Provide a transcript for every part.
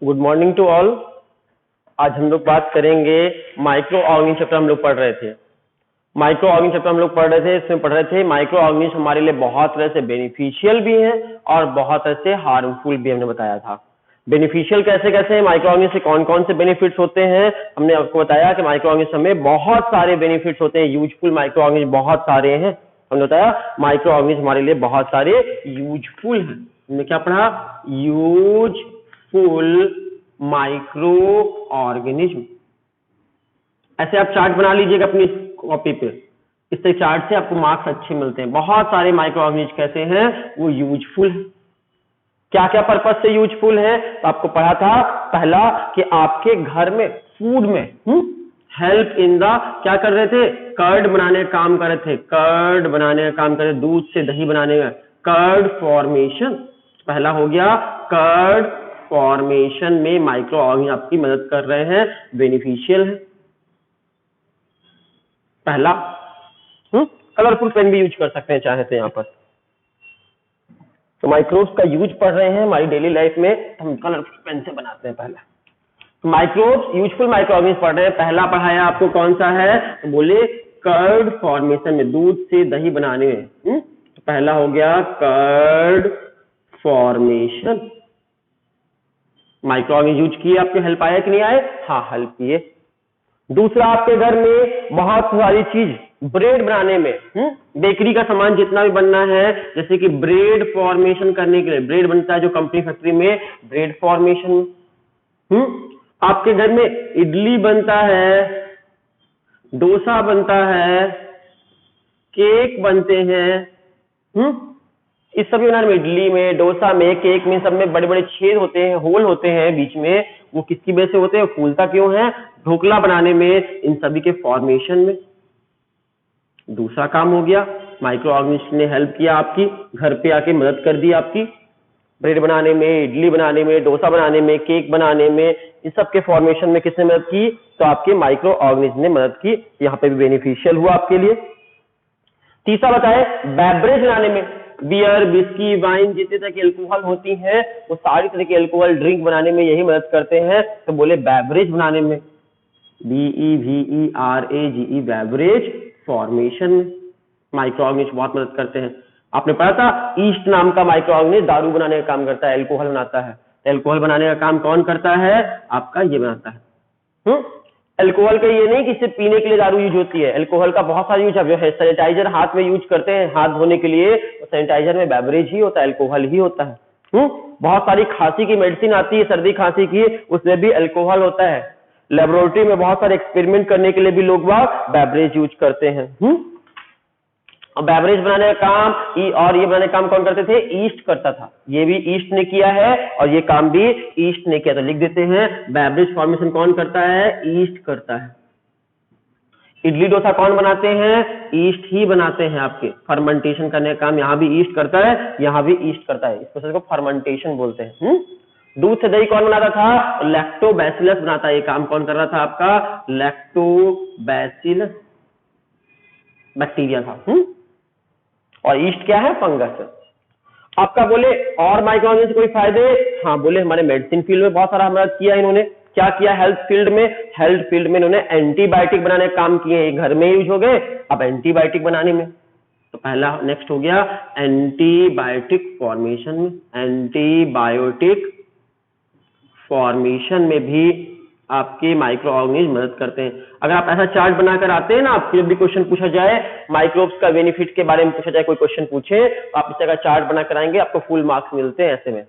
Good morning to all. आज हम लोग बात करेंगे माइक्रो ऑर्गेनिज्म चैप्टर हम लोग पढ़ रहे थे। माइक्रो ऑर्गेनिज्म चैप्टर हम लोग पढ़ रहे थे, इसमें पढ़ रहे थे माइक्रो ऑर्गेनिज्म हमारे लिए बहुत तरह से बेनिफिशियल भी हैं और बहुत तरह से हार्मफुल भी, हमने बताया था। बेनिफिशियल कैसे कैसे हैं, माइक्रो ऑर्गेनिज्म से कौन कौन से बेनिफिट्स होते हैं, हमने आपको बताया कि माइक्रो ऑर्गेनिज्म में बहुत सारे बेनिफिट्स होते हैं। यूजफुल माइक्रो ऑर्गेनिज्म बहुत सारे हैं, हमने बताया माइक्रो ऑर्गेनिज्म हमारे लिए बहुत सारे यूजफुल हैं। हमने क्या पढ़ा? Useful micro organism. ऐसे आप चार्ट बना लीजिएगा अपनी कॉपी पे, इससे चार्ट से आपको मार्क्स अच्छे मिलते हैं। बहुत सारे माइक्रो ऑर्गेनिज्म कैसे हैं, वो यूजफुल है। क्या क्या पर्पस से यूजफुल है, तो आपको पढ़ा था पहला कि आपके घर में फूड में हेल्प इन द, क्या कर रहे थे? कर्ड बनाने का काम कर रहे थे, कर्ड बनाने का काम कर रहे थे, दूध से दही बनाने का, कर्ड फॉर्मेशन पहला हो गया। कर्ड फॉर्मेशन में माइक्रो ऑर्गेनिज्म आपकी मदद कर रहे हैं, बेनिफिशियल है पहला। कलरफुल पेन भी यूज कर सकते हैं चाहे तो यहाँ पर। तो माइक्रोब्स का यूज पढ़ रहे हैं हमारी डेली लाइफ में, हम कलरफुल पेन से बनाते हैं पहला। तो माइक्रोब्स, यूजफुल माइक्रो ऑर्गेनिज्म पढ़ रहे हैं। पहला पढ़ाया आपको कौन सा है, तो बोले कर्ड फॉर्मेशन में, दूध से दही बनाने में। तो पहला हो गया curd formation. Micro organism use किए, आपके हेल्प आया कि नहीं आए? हाँ, हेल्प किए। दूसरा, आपके घर में बहुत सारी चीज ब्रेड बनाने में, बेकरी का सामान जितना भी बनना है, जैसे कि ब्रेड फॉर्मेशन करने के लिए, ब्रेड बनता है जो कंपनी फैक्ट्री में, ब्रेड फॉर्मेशन। आपके घर में इडली बनता है, डोसा बनता है, केक बनते हैं। इस सभी बनाने में, इडली में, डोसा में, केक में, सब में बड़े बड़े छेद होते हैं, होल होते हैं बीच में। वो किसकी वजह से होते हैं? फूलता क्यों है? ढोकला बनाने में, इन सभी के फॉर्मेशन में। दूसरा काम हो गया, माइक्रो ऑर्गेनिज्म ने हेल्प किया आपकी, घर पे आके मदद कर दी आपकी, ब्रेड बनाने में, इडली बनाने में, डोसा बनाने में, केक बनाने में, इन सब के फॉर्मेशन में किसने मदद की? तो आपके माइक्रो ऑर्गेनिज्म ने मदद की। यहाँ पे भी बेनिफिशियल हुआ आपके लिए। तीसरा बताए, बेवरेज बनाने में, बियर, बिस्की, वाइन, जितने तरह की अल्कोहल होती हैं, वो सारी तरह की अल्कोहल ड्रिंक बनाने में यही मदद करते हैं। तो बोले बेवरेज बनाने में, BEVERAGE, बेवरेज फॉर्मेशन में माइक्रो ऑर्गेनिज्म बहुत मदद करते हैं। आपने पढ़ा था ईस्ट नाम का माइक्रो ऑर्गेनिज्म दारू बनाने का काम करता है, अल्कोहल बनाता है। अल्कोहल बनाने का काम कौन करता है? आपका ये बनाता है। अल्कोहल का ये नहीं कि सिर्फ पीने के लिए दारू यूज होती है, अल्कोहल का बहुत सारा यूज है। जो है सैनिटाइजर हाथ में यूज करते हैं हाथ धोने के लिए, तो सैनिटाइजर में बेवरेज ही होता है, अल्कोहल ही होता है। बहुत सारी खांसी की मेडिसिन आती है, सर्दी खांसी की, उसमें भी अल्कोहल होता है। लेबोरेटरी में बहुत सारे एक्सपेरिमेंट करने के लिए भी लोग बेवरेज यूज करते हैं। और बेवरेज बनाने का काम और ये बनाने का काम कौन करते थे? ईस्ट करता था। ये भी ईस्ट ने किया है और ये काम भी ईस्ट ने किया। तो लिख देते हैं, बेवरेज फॉर्मेशन कौन करता है? ईस्ट करता है। इडली डोसा कौन बनाते हैं? ईस्ट ही बनाते हैं। आपके फर्मेंटेशन करने का काम यहाँ भी ईस्ट करता है, यहाँ भी ईस्ट करता है। इस प्रोसेस को फर्मेंटेशन बोलते हैं। दूध से दही कौन बनाता था? लैक्टोबैसिलस बनाता है। ये काम कौन कर रहा था? आपका लैक्टोबैसिलस बैक्टीरिया था। और ईस्ट क्या है? फंगस। आपका बोले और माइक्रो ऑर्गेनिज्म से कोई फायदे? हाँ, बोले हमारे मेडिसिन फील्ड में बहुत सारा मदद किया इन्होंने। क्या किया? हेल्थ फील्ड में, हेल्थ फील्ड में इन्होंने एंटीबायोटिक बनाने का काम किए। घर में यूज हो गए, अब एंटीबायोटिक बनाने में। तो पहला नेक्स्ट हो गया एंटीबायोटिक फॉर्मेशन में। एंटीबायोटिक फॉर्मेशन में भी आपके माइक्रो ऑर्गेनिज्म मदद करते हैं। अगर आप ऐसा चार्ट बनाकर आते हैं ना, आपको जब भी क्वेश्चन पूछा जाए माइक्रोब्स का बेनिफिट के बारे में पूछा जाए, कोई क्वेश्चन पूछे, तो आप इस तरह का चार्ट बना कर आएंगे, आपको फुल मार्क्स मिलते हैं ऐसे में।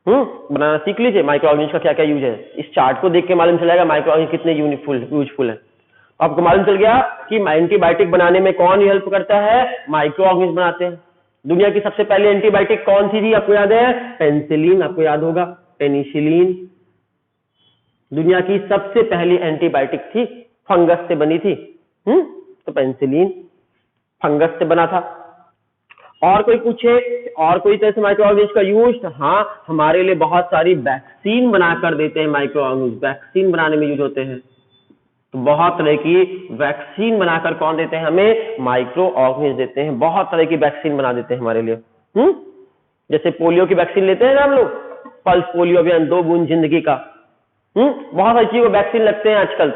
बनाना सीख लीजिए। माइक्रो ऑर्गेनिज्म का क्या क्या यूज है, इस चार्ट को देख के मालूम चलेगा माइक्रो ऑर्गेनिज्म कितने यूजफुल है। आपको मालूम चल गया कि एंटीबायोटिक बनाने में कौन हेल्प करता है? माइक्रो ऑर्गेनिज्म बनाते हैं। दुनिया की सबसे पहले एंटीबायोटिक कौन सी थी? आपको याद है? पेनिसिलिन। आपको याद होगा पेनिसिलिन दुनिया की सबसे पहली एंटीबायोटिक थी, फंगस से बनी थी। तो पेनिसिलिन फंगस से बना था। और कोई पूछे और कोई तरह से माइक्रो ऑर्गेनिज्म का यूज? हाँ, हमारे लिए बहुत सारी वैक्सीन बनाकर देते हैं माइक्रो ऑर्गेनिज्म। वैक्सीन बनाने में यूज होते हैं। तो बहुत तरह की वैक्सीन बनाकर कौन देते हैं हमें? माइक्रो ऑर्गेनिज्म देते हैं। बहुत तरह की वैक्सीन बना देते हैं हमारे लिए। जैसे पोलियो की वैक्सीन लेते हैं ना हम लोग, पल्स पोलियो अभियान, 2 बूंद जिंदगी का, बहुत सारी चीजों वैक्सीन लगते हैं आजकल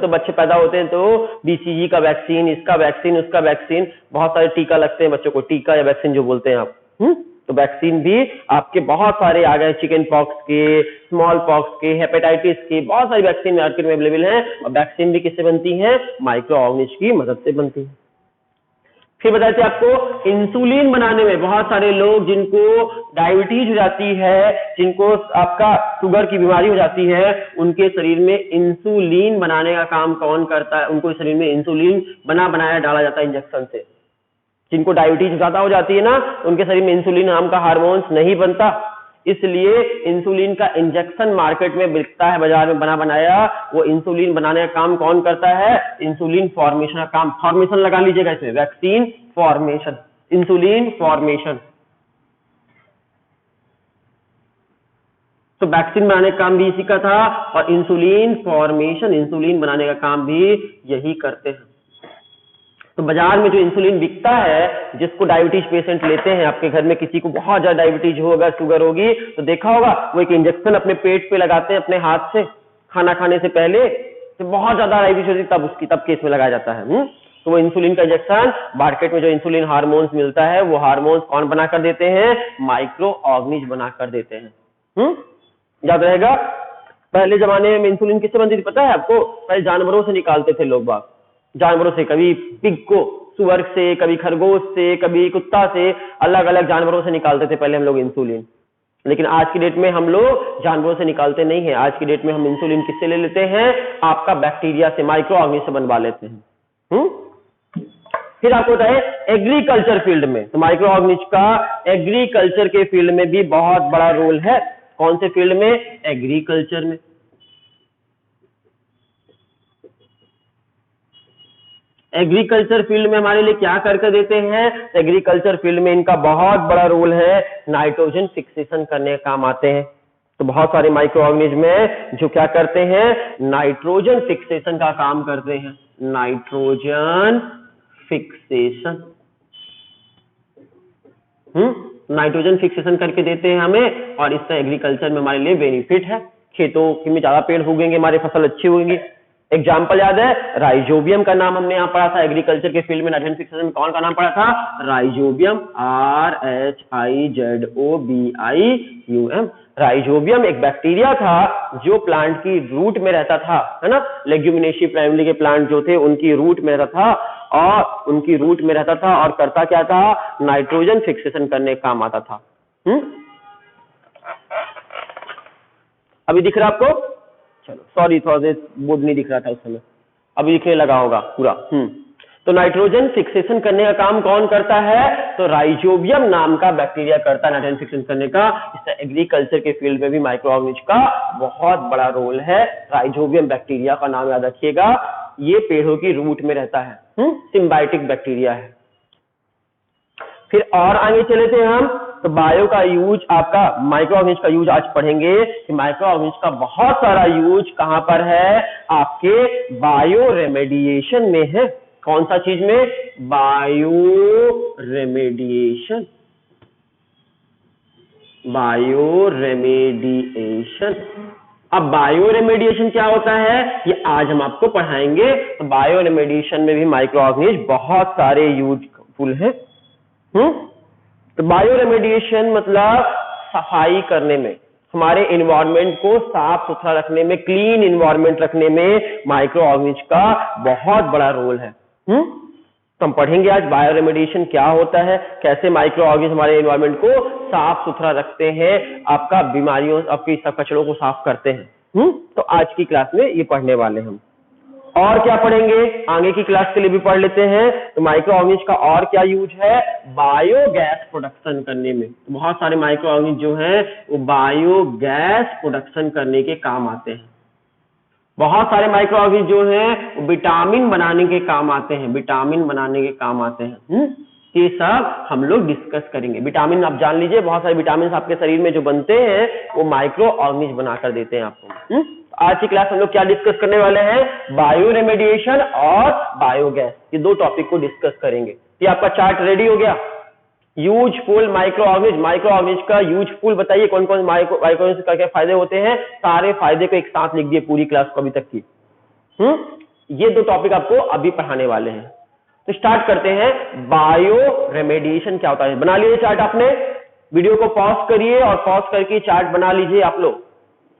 तो बच्चे पैदा होते हैं तो बीसीजी का वैक्सीन, इसका वैक्सीन, उसका वैक्सीन, बहुत सारे टीका लगते हैं बच्चों को, टीका या वैक्सीन जो बोलते हैं आप। तो वैक्सीन भी आपके बहुत सारे आ गए, चिकन पॉक्स के, स्मॉल पॉक्स के, हेपेटाइटिस के, बहुत सारी वैक्सीन मार्केट में अवेलेबल है। और वैक्सीन भी किससे बनती है? माइक्रो ऑर्गेनिज्म की मदद से बनती है। फिर बताए थे आपको इंसुलिन बनाने में बहुत सारे लोग जिनको डायबिटीज हो जाती है, जिनको आपका शुगर की बीमारी हो जाती है, उनके शरीर में इंसुलिन बनाने का काम कौन करता है? उनको शरीर में इंसुलिन बनाया डाला जाता है इंजेक्शन से। जिनको डायबिटीज ज्यादा हो जाती है ना, उनके शरीर में इंसुलिन नाम का हार्मोन्स नहीं बनता, इसलिए इंसुलिन का इंजेक्शन मार्केट में बिकता है, बाजार में बनाया। वो इंसुलिन बनाने का काम कौन करता है? इंसुलिन फॉर्मेशन का काम। फॉर्मेशन लगा लीजिएगा इसमें, वैक्सीन फॉर्मेशन, इंसुलिन फॉर्मेशन। तो वैक्सीन बनाने का काम भी इसी का था, और इंसुलिन फॉर्मेशन, इंसुलिन बनाने का काम भी यही करते हैं। तो बाजार में जो इंसुलिन बिकता है, जिसको डायबिटीज पेशेंट लेते हैं, आपके घर में किसी को बहुत ज्यादा डायबिटीज होगा, शुगर होगी, तो देखा होगा वो एक इंजेक्शन अपने पेट पे लगाते हैं अपने हाथ से, खाना खाने से पहले। तो बहुत ज्यादा डायबिटीज होती तब केस में लगाया जाता है। तो वो इंसुलिन का इंजेक्शन, मार्केट में जो इंसुलिन हार्मोन्स मिलता है, वो हार्मोन्स कौन बना कर देते हैं? माइक्रो ऑर्गेनिज्म बना कर देते हैं। याद रहेगा, पहले जमाने में इंसुलिन किससे बनती थी पता है आपको? पहले जानवरों से निकालते थे लोग बाग, जानवरों से, कभी पिग को, सुअर से, कभी खरगोश से, कभी कुत्ता से, अलग अलग जानवरों से निकालते थे पहले हम लोग इंसुलिन। लेकिन आज की डेट में हम लोग जानवरों से निकालते नहीं है, आज की डेट में हम इंसुलिन किससे ले लेते हैं? आपका बैक्टीरिया से, माइक्रो ऑर्गेनिज्म से बनवा लेते हैं। फिर आपको होता है एग्रीकल्चर फील्ड में, तो माइक्रो ऑर्गेनिज्म का एग्रीकल्चर के फील्ड में भी बहुत बड़ा रोल है। कौन से फील्ड में? एग्रीकल्चर में। एग्रीकल्चर फील्ड में हमारे लिए क्या करके देते हैं? एग्रीकल्चर फील्ड में इनका बहुत बड़ा रोल है, नाइट्रोजन फिक्सेशन करने का काम आते हैं। तो बहुत सारे माइक्रो ऑर्गेनिज्म में जो क्या करते हैं? नाइट्रोजन फिक्सेशन का काम करते हैं, नाइट्रोजन फिक्सेशन। नाइट्रोजन फिक्सेशन करके देते हैं हमें, और इससे एग्रीकल्चर में हमारे लिए बेनिफिट है। खेतों में ज्यादा पेड़ उगेंगे, हमारी फसल अच्छी होगी। एग्जाम्पल याद है? राइजोबियम का नाम हमने यहाँ पढ़ा था एग्रीकल्चर के फील्ड में, नाइट्रोजन फिक्सेशन में कौन का नाम पढ़ा था? Rhizobium, RHIZOBIUM। राइजोबियम एक बैक्टीरिया था जो प्लांट की रूट में रहता था, है ना? लेग्यूमिनेसी फैमिली के प्लांट जो थे उनकी रूट में रहता था, और करता क्या था? नाइट्रोजन फिक्सेशन करने का काम आता था। अभी दिख रहा आपको? चलो सॉरी, थोड़ा देर बोर्ड नहीं दिख रहा था उस समय, अभी दिखने लगा होगा पूरा। तो नाइट्रोजन फिक्सेशन करने का काम कौन करता है? तो राइजोबियम नाम का बैक्टीरिया करता है नाइट्रोजन फिक्सेशन करने का। इससे एग्रीकल्चर के फील्ड में भी माइक्रो ऑर्गेनिज्म का बहुत बड़ा रोल है। राइजोबियम बैक्टीरिया का नाम याद रखिएगा, ये पेड़ों की रूट में रहता है, सिम्बायोटिक बैक्टीरिया है। फिर और आगे चले थे हम, तो बायो का यूज, आपका माइक्रो ऑर्गेनिज्म का यूज आज पढ़ेंगे कि माइक्रो ऑर्गेनिज्म का बहुत सारा यूज कहां पर है? आपके बायो रेमेडिएशन में है। कौन सा चीज में? Bio remediation, bio remediation. अब बायो रेमेडिएशन क्या होता है, ये आज हम आपको पढ़ाएंगे। तो बायो रेमेडिएशन में भी माइक्रो ऑर्गेनिज्म बहुत सारे यूजफुल है। तो बायो रेमेडिएशन मतलब सफाई करने में, हमारे एनवायरनमेंट को साफ सुथरा रखने में, क्लीन एनवायरनमेंट रखने में माइक्रो ऑर्गेनिज्म का बहुत बड़ा रोल है। तो हम पढ़ेंगे आज बायो रेमेडिएशन क्या होता है, कैसे माइक्रो ऑर्गेनिज्म हमारे एनवायरनमेंट को साफ सुथरा रखते हैं, आपका बीमारियों, आपकी सब कचरों को साफ करते हैं। तो आज की क्लास में ये पढ़ने वाले हम। और क्या पढ़ेंगे आगे की क्लास के लिए भी पढ़ लेते हैं। तो माइक्रो ऑर्गेनिज्म का और क्या यूज है? बायोगैस प्रोडक्शन करने में। तो बहुत सारे माइक्रो ऑर्गेनिज्म जो हैं वो बायोगैस प्रोडक्शन करने के काम आते हैं। बहुत सारे माइक्रो ऑर्गेनिज्म जो हैं वो विटामिन बनाने के काम आते हैं, विटामिन बनाने के काम आते हैं। ये सब हम लोग डिस्कस करेंगे। विटामिन आप जान लीजिए, बहुत सारे विटामिन आपके शरीर में जो बनते हैं वो माइक्रो ऑर्गेनिज्म बनाकर देते हैं आपको। आज की क्लास हम लोग क्या डिस्कस करने वाले हैं? बायो रेमेडिएशन और बायोगैस, ये दो टॉपिक को डिस्कस करेंगे। ये आपका चार्ट रेडी हो गया? Useful micro organism, micro organism का यूजफुल बताइए कौन कौन माइक्रो ऑर्गेनिज्म का क्या फायदे होते हैं, सारे फायदे को एक साथ लिख दिए पूरी क्लास को अभी तक की। ये दो टॉपिक आपको अभी पढ़ाने वाले हैं। तो स्टार्ट करते हैं, बायो रेमेडिएशन क्या होता है। बना लिए चार्ट आपने, वीडियो को पॉज करिए और पॉज करके चार्ट बना लीजिए आप लोग।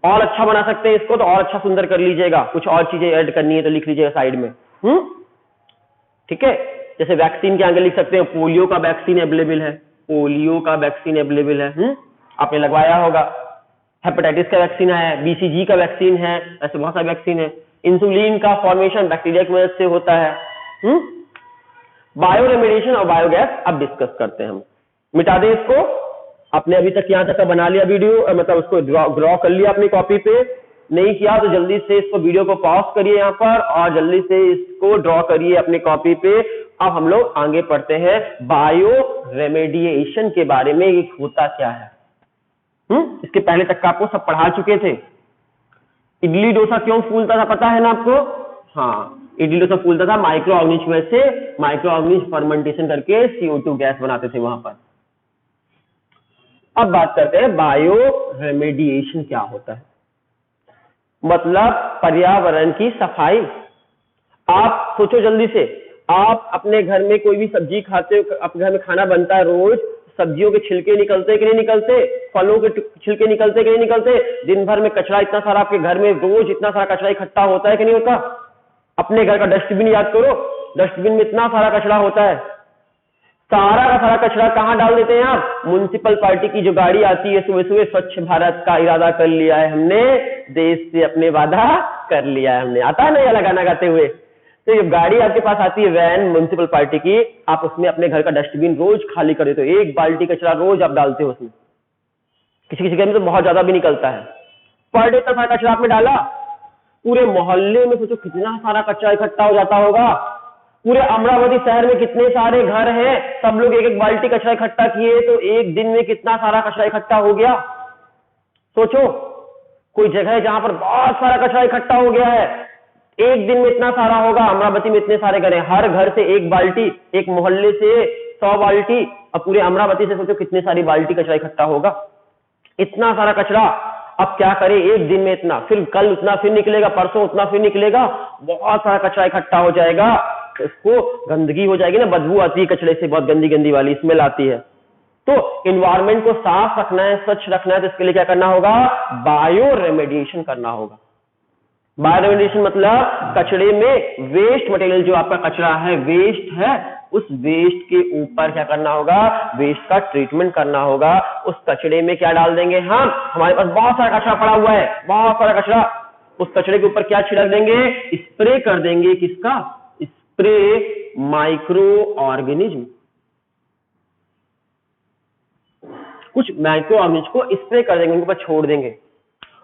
और अच्छा बना सकते हैं इसको तो और अच्छा सुंदर कर लीजिएगा, कुछ और चीजें ऐड करनी है तो लिख लीजिएगा साइड में। ठीक है, जैसे वैक्सीन के आगे लिख सकते हैं पोलियो का वैक्सीन अवेलेबल है, पोलियो का वैक्सीन अवेलेबल है, आपने लगवाया होगा। हेपेटाइटिस का वैक्सीन है, बीसीजी का वैक्सीन है, ऐसे बहुत सारे वैक्सीन है। इंसुलिन का फॉर्मेशन बैक्टीरिया की मदद से होता है। बायो रेमेडिएशन और बायोगैस अब डिस्कस करते हैं हम। मिटा दें इसको, आपने अभी तक यहां तक का बना लिया वीडियो, मतलब उसको ड्रॉ कर लिया अपनी कॉपी पे, नहीं किया तो जल्दी से इसको वीडियो को पॉज करिए यहाँ पर और जल्दी से इसको ड्रॉ करिए अपनी कॉपी पे। अब हम लोग आगे पढ़ते हैं बायो रेमेडिएशन के बारे में, ये होता क्या है। इसके पहले तक का आपको सब पढ़ा चुके थे। इडली डोसा क्यों फूलता था पता है ना आपको? हाँ, इडली डोसा फूलता था माइक्रो ऑर्गेनिज्म में से, माइक्रो ऑर्गेनिज्म फर्मेंटेशन करके CO2 गैस बनाते थे वहां पर। अब बात करते हैं बायो रेमेडिएशन क्या होता है। मतलब पर्यावरण की सफाई। आप सोचो जल्दी से, आप अपने घर में कोई भी सब्जी खाते हो, अपने घर में खाना बनता है रोज, सब्जियों के छिलके निकलते कि नहीं निकलते, फलों के छिलके निकलते कि नहीं निकलते, दिन भर में कचरा इतना सारा आपके घर में रोज इतना सारा कचरा इकट्ठा होता है कि नहीं होता। अपने घर का डस्टबिन याद करो, डस्टबिन में इतना सारा कचरा होता है, सारा का सारा कचरा कहाँ डाल देते हैं आप? म्युनिसिपल पार्टी की जो गाड़ी आती है सुबह सुबह, स्वच्छ भारत का इरादा कर लिया है हमने, देश से अपने वादा कर लिया है हमने, आता है ना ये गाना गाते हुए। तो ये गाड़ी आपके पास आती है वैन म्युनिसिपल पार्टी की, आप उसमें अपने घर का डस्टबिन रोज खाली कर देते हो, 1 बाल्टी कचरा रोज आप डालते हो उसमें। किसी किसी घर में तो बहुत ज्यादा भी निकलता है, पर डे इतना सारा कचरा आपने डाला, पूरे मोहल्ले में सोचो कितना सारा कचरा इकट्ठा हो जाता होगा। पूरे अमरावती शहर में कितने सारे घर हैं, सब लोग 1-1 बाल्टी कचरा इकट्ठा किए तो एक दिन में कितना सारा कचरा इकट्ठा हो गया। सोचो कोई जगह है जहां पर बहुत सारा कचरा इकट्ठा हो गया है, एक दिन में इतना सारा होगा। अमरावती में इतने सारे घर हैं, हर घर से 1 बाल्टी, एक मोहल्ले से 100 बाल्टी, अब पूरे अमरावती से सोचो कितने सारी बाल्टी कचरा इकट्ठा होगा। इतना सारा कचरा, अब क्या करें एक दिन में इतना, फिर कल उतना फिर निकलेगा, परसों उतना फिर निकलेगा, बहुत सारा कचरा इकट्ठा हो जाएगा। इसको गंदगी हो जाएगी ना, बदबू आती है कचरे से, बहुत गंदी गंदी वाली स्मेल आती है। तो इन्वायरमेंट को साफ रखना है, स्वच्छ रखना है, तो इसके लिए क्या करना होगा? बायो रेमेडिएशन करना होगा। बायो रेमेडिएशन मतलब कचरे में वेस्ट मटेरियल, जो आपका कचरा है, वेस्ट है, उस वेस्ट के ऊपर क्या करना होगा? वेस्ट का ट्रीटमेंट करना होगा। उस कचरे में क्या डाल देंगे हम? हमारे पास बहुत सारा कचरा पड़ा हुआ है, बहुत सारा कचरा, उस कचरे के ऊपर क्या छिड़क देंगे? स्प्रे कर देंगे। किसका स्प्रे? Micro organism. कुछ माइक्रो ऑर्गेनिज्म को स्प्रे कर देंगे, उनके ऊपर छोड़ देंगे,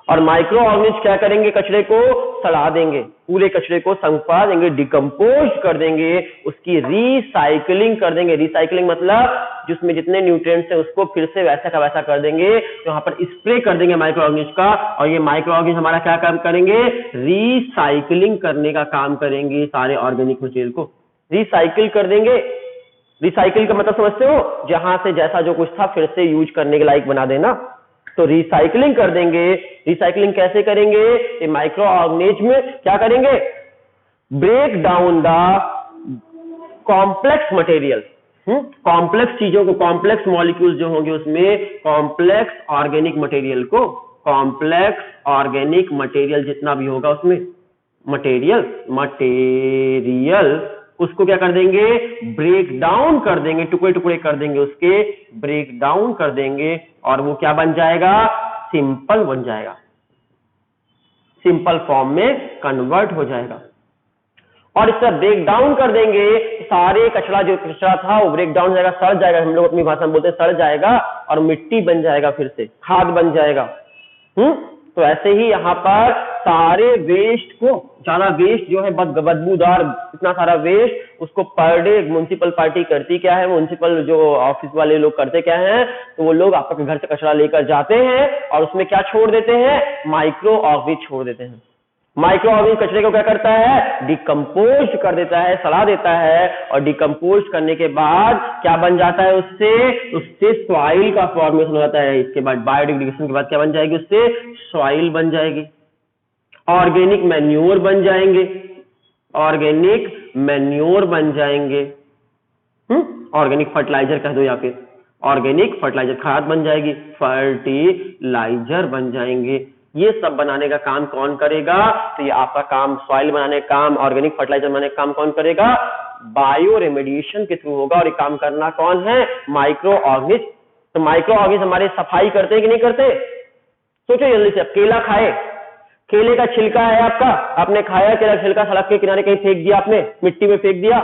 और माइक्रो ऑर्गेनिज्म क्या करेंगे? कचरे को सड़ा देंगे, पूरे कचरे को संपा देंगे, डिकम्पोज कर देंगे, उसकी रिसाइकलिंग कर देंगे। रिसाइकलिंग मतलब जिसमें जितने न्यूट्रिएंट्स हैं उसको फिर से वैसा का वैसा कर देंगे, तो यहाँ पर स्प्रे कर देंगे माइक्रो ऑर्गेनिज्म का, और ये माइक्रो ऑर्गेनिज्म हमारा क्या काम करेंगे? रिसाइकलिंग करने का काम करेंगे। सारे ऑर्गेनिक मटेरियल को रिसाइकिल कर देंगे। रिसाइकिल का मतलब समझते हो? जहां से जैसा जो कुछ था फिर से यूज करने के लायक बना देना, तो रिसाइकलिंग कर देंगे। रिसाइकलिंग कैसे करेंगे? ये माइक्रो ऑर्गेनिज्म क्या करेंगे? Break down the complex material, complex चीजों को, कॉम्प्लेक्स मॉलिक्यूल्स जो होंगे उसमें, कॉम्प्लेक्स ऑर्गेनिक मटेरियल को, कॉम्प्लेक्स ऑर्गेनिक मटेरियल जितना भी होगा उसमें, मटेरियल उसको क्या कर देंगे? ब्रेक डाउन कर देंगे, टुकड़े टुकड़े कर देंगे उसके, ब्रेक डाउन कर देंगे, और वो क्या बन जाएगा? सिंपल बन जाएगा, सिंपल फॉर्म में कन्वर्ट हो जाएगा। और इस तरह ब्रेक डाउन कर देंगे, सारे कचरा जो कचरा था वो ब्रेक डाउन हो जाएगा, सड़ जाएगा, हम लोग अपनी भाषा में बोलते हैं सड़ जाएगा, और मिट्टी बन जाएगा, फिर से खाद बन जाएगा। तो ऐसे ही यहाँ पर सारे वेस्ट को, ज्यादा वेस्ट जो है बदबूदार इतना सारा वेस्ट, उसको पर डे म्युनिसिपल पार्टी करती क्या है, म्युनिसिपल जो ऑफिस वाले लोग करते क्या है, तो वो लोग आपके घर से कचरा लेकर जाते हैं और उसमें क्या छोड़ देते हैं? माइक्रो ऑर्गेनिज्म छोड़ देते हैं। माइक्रो ऑर्गेनिज्म कचरे को क्या करता है, डिकम्पोज कर देता है, सड़ा देता है, और डिकम्पोज करने के बाद क्या बन जाता है, उससे सॉइल का फॉर्मेशन हो जाता है। इसके बाद बायोडिग्रेडेशन के बाद क्या बन जाएगी, उससे सॉइल बन जाएगी, ऑर्गेनिक मैन्योर बन जाएंगे, ऑर्गेनिक मैन्योर बन जाएंगे, ऑर्गेनिक फर्टिलाइजर कह दो, या फिर ऑर्गेनिक फर्टिलाइजर, खाद बन जाएगी, फर्टिलाइजर बन जाएंगे। ये सब बनाने का काम कौन करेगा, तो ये आपका काम, सॉइल बनाने का काम, ऑर्गेनिक फर्टिलाइजर बनाने का काम कौन करेगा, बायो रेमेडिएशन के थ्रू होगा। और ये काम करना कौन है, माइक्रो ऑर्गेनिज्म। तो माइक्रो ऑर्गेनिज्म हमारे सफाई करते हैं कि नहीं करते, सोचो जल्दी से। केला खाए, केले का छिलका है आपका, आपने खाया, केला छिलका सड़क के किनारे कहीं फेंक दिया, आपने मिट्टी में फेंक दिया।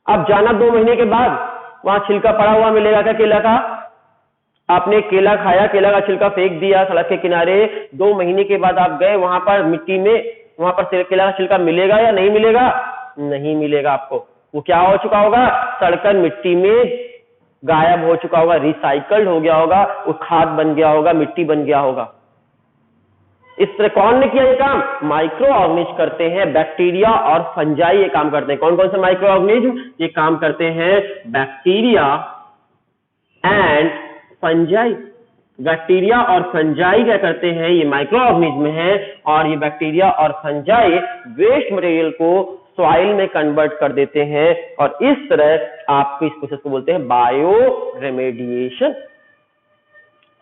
अब जाना 2 महीने के बाद, वहां छिलका पड़ा हुआ मिलेगा क्या केला का, आपने केला खाया, केला का छिलका फेंक दिया सड़क के किनारे, 2 महीने के बाद आप गए वहां पर मिट्टी में, वहां पर केला का छिलका मिलेगा या नहीं मिलेगा, नहीं मिलेगा आपको। वो क्या हो चुका होगा, सड़कर मिट्टी में गायब हो चुका होगा, रिसाइकल्ड हो गया होगा, वो खाद बन गया होगा, मिट्टी बन गया होगा। इस तरह कौन ने किया ये काम, माइक्रो ऑर्गेनिज्म करते हैं, बैक्टीरिया और फंजाई ये काम करते हैं। कौन कौन से माइक्रो ऑर्गेनिज्म ये काम करते हैं, बैक्टीरिया एंड फंजाई। बैक्टीरिया और फंजाई क्या करते हैं, ये माइक्रो ऑर्गेनिज्म है, और ये बैक्टीरिया और फंजाई वेस्ट मटेरियल को सॉइल में कन्वर्ट कर देते हैं, और इस तरह आप इस प्रोसेस को बोलते हैं बायो रेमेडिएशन।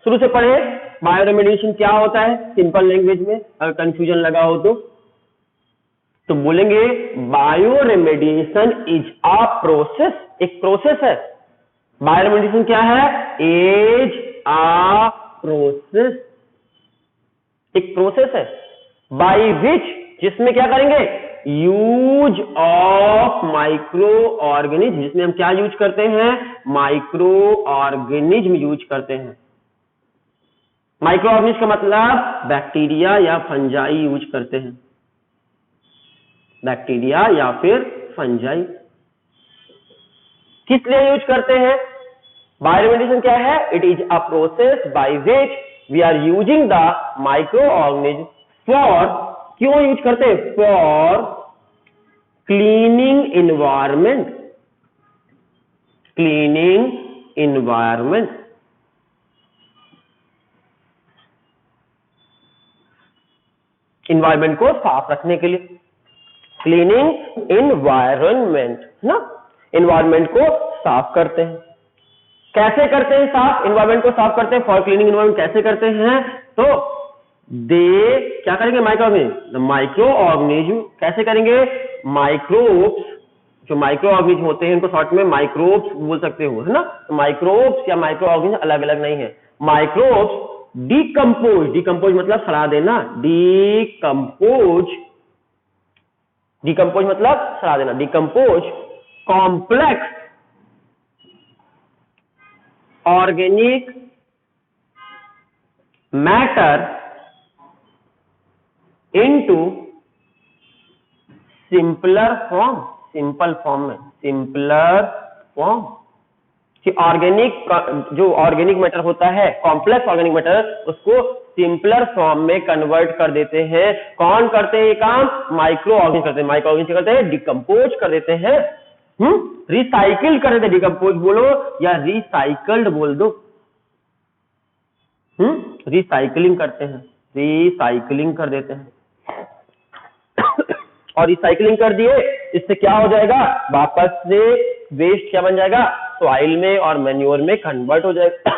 शुरू से पढ़े, बायो रेमेडिएशन क्या होता है सिंपल लैंग्वेज में, अगर कंफ्यूजन लगा हो तो बोलेंगे bio remediation is a process, एक प्रोसेस है। बायो रेमेडिएशन क्या है, इज अ प्रोसेस, एक प्रोसेस है, बाय विच, जिसमें क्या करेंगे, यूज ऑफ माइक्रो ऑर्गेनिज्म, जिसमें हम क्या यूज करते हैं, माइक्रो ऑर्गेनिज्म यूज करते हैं। माइक्रो ऑर्गेनिज्म का मतलब बैक्टीरिया या फंजाई यूज करते हैं, बैक्टीरिया या फिर फंजाई। किस लिए यूज करते हैं, बायो रेमेडिएशन क्या है, it is a process by which we are using the micro organism for, क्यों यूज करते हैं, for cleaning environment, cleaning environment, environment को साफ रखने के लिए, क्लीनिंग इन्वायरमेंट ना, इन्वायरमेंट को साफ करते हैं। कैसे करते हैं साफ, इन्वायरमेंट को साफ करते हैं, फॉर क्लीनिंग इन्वायरमेंट कैसे करते हैं, तो दे क्या करेंगे, माइक्रो ऑर्गेनिज्म, माइक्रो ऑर्गेनिज्म कैसे करेंगे, माइक्रोब्स, जो माइक्रो ऑर्गेनिज्म होते हैं उनको शॉर्ट में माइक्रोब्स बोल सकते हो, है ना। तो माइक्रोब्स या माइक्रो ऑर्गेनिज्म अलग अलग नहीं है। माइक्रोब्स डिकम्पोज, डिकम्पोज मतलब सड़ा देना, डिकम्पोज, डिकम्पोज मतलब सड़ा देना, decompose complex organic matter into simpler form, simple form में, सिंपलर फॉर्म, कि ऑर्गेनिक, जो ऑर्गेनिक मैटर होता है, कॉम्प्लेक्स ऑर्गेनिक मैटर, उसको सिंपलर फॉर्म में कन्वर्ट कर देते हैं। कौन करते हैं ये काम, माइक्रो ऑर्गेनिज्म करते हैं। माइक्रो ऑर्गेनिज्म करते हैं, डिकम्पोज कर देते हैं, रिसाइकिल कर देते हैं, डिकम्पोज बोलो या रिसाइकल्ड बोल दो, रिसाइकलिंग करते हैं, रिसाइकलिंग कर देते हैं। और रिसाइकलिंग कर दिए, इससे क्या हो जाएगा, वापस से वेस्ट क्या बन जाएगा, सॉइल में और मैन्योर में कन्वर्ट हो जाएगा।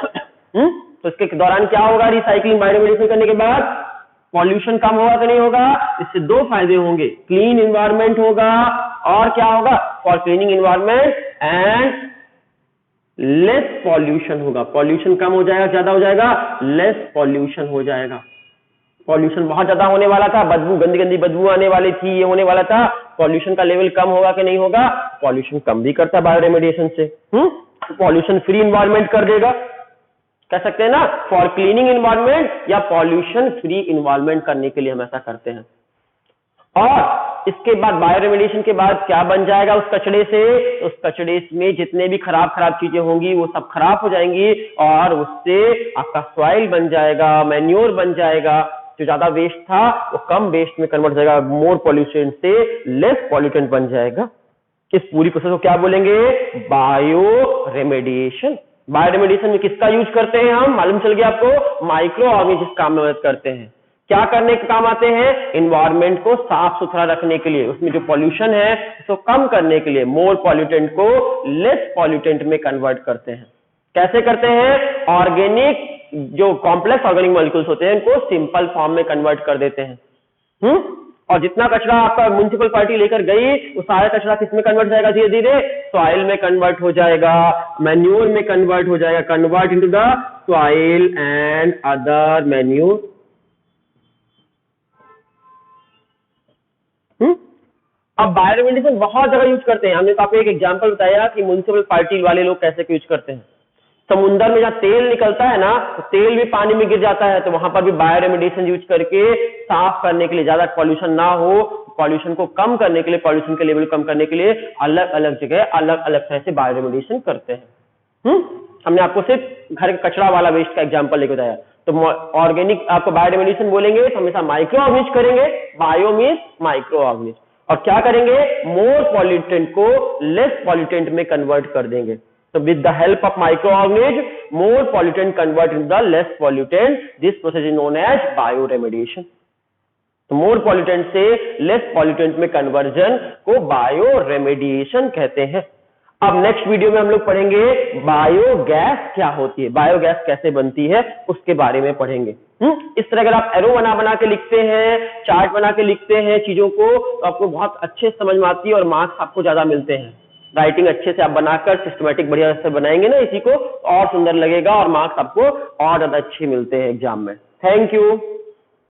तो इसके दौरान क्या होगा, रिसाइकलिंग बायो रेमेडिएशन करने के बाद पॉल्यूशन कम होगा कि नहीं होगा, इससे 2 फायदे होंगे, क्लीन एनवायरनमेंट होगा, और क्या होगा, for cleaning environment and less pollution होगा, पॉल्यूशन कम हो जाएगा, ज्यादा हो जाएगा, लेस पॉल्यूशन हो जाएगा। पॉल्यूशन बहुत ज्यादा होने वाला था, बदबू, गंदी गंदी बदबू आने वाली थी, ये होने वाला था, पॉल्यूशन का लेवल कम होगा कि नहीं होगा, पॉल्यूशन कम भी करता है बायो रेमेडिएशन से, पॉल्यूशन फ्री एनवायरनमेंट कर देगा, कह सकते हैं ना, फॉर क्लीनिंग एनवायरनमेंट या पॉल्यूशन फ्री एनवायरनमेंट करने के लिए हम ऐसा करते हैं। और इसके बाद बायो रेमेडिएशन के बाद क्या बन जाएगा उस कचड़े से, उस कचड़े में जितने भी खराब चीजें होंगी वो सब खराब हो जाएंगी, और उससे आपका सॉइल बन जाएगा, मैन्योर बन जाएगा, जो ज्यादा वेस्ट था वो कम वेस्ट में कन्वर्ट हो जाएगा, मोर पॉल्यूशन से लेस पॉल्यूटेंट बन जाएगा। इस पूरी प्रोसेस को क्या बोलेंगे? Bio remediation. बायो रेमेडिएशन में किसका यूज करते हैं हम? मालूम चल गया आपको, माइक्रो ऑर्गेनिज्म काम में मदद करते हैं। क्या करने के काम आते हैं? इन्वायरमेंट को साफ सुथरा रखने के लिए, उसमें जो पॉल्यूशन है उसको कम करने के लिए मोर पॉल्यूटेंट को लेस पॉल्यूटेंट में कन्वर्ट करते हैं। कैसे करते हैं? ऑर्गेनिक जो कॉम्प्लेक्स ऑर्गेनिक मॉलिक्यूल्स होते हैं उनको सिंपल फॉर्म में कन्वर्ट कर देते हैं। और जितना कचरा आपका म्युनिसिपल पार्टी लेकर गई वो सारा कचरा किस में कन्वर्ट हो जाएगा? धीरे धीरे सॉइल में कन्वर्ट हो जाएगा, मैन्योर में कन्वर्ट हो जाएगा, convert into the soil and other manure. अब बायो रेमेडिएशन बहुत जगह यूज करते हैं। हमने तो आपको एक एग्जांपल बताया कि म्युनिसिपल पार्टी वाले लोग कैसे यूज करते हैं। समुद्र में जहाँ तेल निकलता है ना, तो तेल भी पानी में गिर जाता है, तो वहां पर भी बायो रेमेडिएशन यूज करके साफ करने के लिए, ज्यादा पॉल्यूशन ना हो, पॉल्यूशन को कम करने के लिए, पॉल्यूशन के लेवल कम करने के लिए अलग अलग जगह अलग अलग तरह से बायो रेमेडिएशन करते हैं। हमने आपको सिर्फ घर के कचरा वाला वेस्ट का एग्जांपल लेकर बताया। तो ऑर्गेनिक आपको बायो रेमेडिएशन बोलेंगे तो हमेशा माइक्रो ऑर्गेनिज्म करेंगे, बायो मींस माइक्रो ऑर्गेनिज्म, और क्या करेंगे? मोर पॉल्यूटेंट को लेस पॉल्यूटेंट में कन्वर्ट कर देंगे। So with the help of microorganism, more pollutant convert into the less pollutant. This process is known as bioremediation. तो more pollutant से less pollutant में conversion को bioremediation कहते हैं। अब नेक्स्ट वीडियो में हम लोग पढ़ेंगे बायोगैस क्या होती है, बायोगैस कैसे बनती है, उसके बारे में पढ़ेंगे। इस तरह अगर आप एरो बना के लिखते हैं, चार्ट बना के लिखते हैं चीजों को, तो आपको बहुत अच्छे से समझ में आती है और मार्क्स आपको ज्यादा मिलते हैं। राइटिंग अच्छे से आप बनाकर सिस्टमेटिक बढ़िया से बनाएंगे ना इसी को, और सुंदर लगेगा और मार्क्स आपको और ज्यादा अच्छे मिलते हैं एग्जाम में। Thank you.